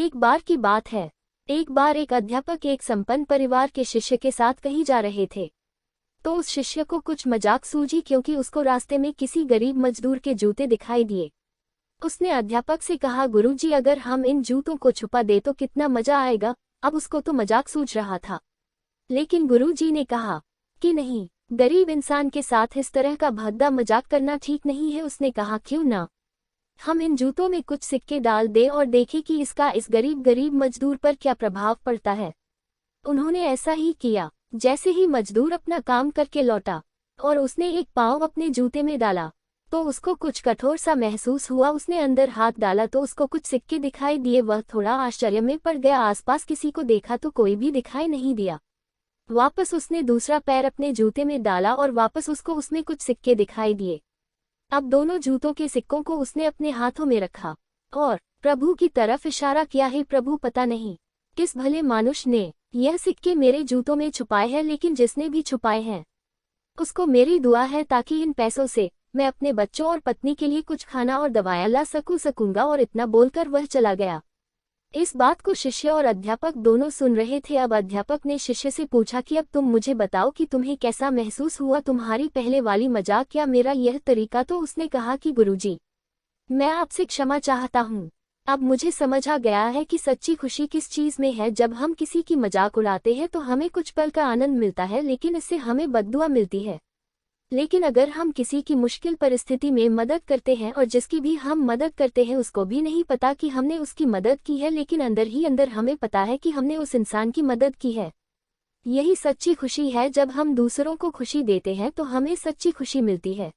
एक बार की बात है। एक बार एक अध्यापक एक संपन्न परिवार के शिष्य के साथ कहीं जा रहे थे। तो उस शिष्य को कुछ मजाक सूझी क्योंकि उसको रास्ते में किसी गरीब मजदूर के जूते दिखाई दिए। उसने अध्यापक से कहा, गुरुजी अगर हम इन जूतों को छुपा दे तो कितना मजा आएगा। अब उसको तो मजाक सूझ रहा था, लेकिन गुरुजी ने कहा कि नहीं, गरीब इंसान के साथ इस तरह का भद्दा मजाक करना ठीक नहीं है। उसने कहा, क्यों ना हम इन जूतों में कुछ सिक्के डाल दें और देखें कि इसका इस गरीब मजदूर पर क्या प्रभाव पड़ता है। उन्होंने ऐसा ही किया। जैसे ही मजदूर अपना काम करके लौटा और उसने एक पाँव अपने जूते में डाला तो उसको कुछ कठोर सा महसूस हुआ। उसने अंदर हाथ डाला तो उसको कुछ सिक्के दिखाई दिए। वह थोड़ा आश्चर्य में पड़ गया। आसपास किसी को देखा तो कोई भी दिखाई नहीं दिया। वापस उसने दूसरा पैर अपने जूते में डाला और वापस उसको उसमें कुछ सिक्के दिखाई दिए। अब दोनों जूतों के सिक्कों को उसने अपने हाथों में रखा और प्रभु की तरफ इशारा किया, हे प्रभु, पता नहीं किस भले मानुष ने यह सिक्के मेरे जूतों में छुपाए हैं, लेकिन जिसने भी छुपाए हैं उसको मेरी दुआ है ताकि इन पैसों से मैं अपने बच्चों और पत्नी के लिए कुछ खाना और दवाएं ला सकूंगा। और इतना बोलकर वह चला गया। इस बात को शिष्य और अध्यापक दोनों सुन रहे थे। अब अध्यापक ने शिष्य से पूछा कि अब तुम मुझे बताओ कि तुम्हें कैसा महसूस हुआ, तुम्हारी पहले वाली मजाक या मेरा यह तरीका। तो उसने कहा कि गुरुजी, मैं आपसे क्षमा चाहता हूँ। अब मुझे समझ आ गया है कि सच्ची खुशी किस चीज में है। जब हम किसी की मजाक उड़ाते हैं तो हमें कुछ पल का आनंद मिलता है, लेकिन इससे हमें बद्दुआ मिलती है। लेकिन अगर हम किसी की मुश्किल परिस्थिति में मदद करते हैं और जिसकी भी हम मदद करते हैं उसको भी नहीं पता कि हमने उसकी मदद की है, लेकिन अंदर ही अंदर हमें पता है कि हमने उस इंसान की मदद की है। यही सच्ची खुशी है। जब हम दूसरों को खुशी देते हैं तो हमें सच्ची खुशी मिलती है।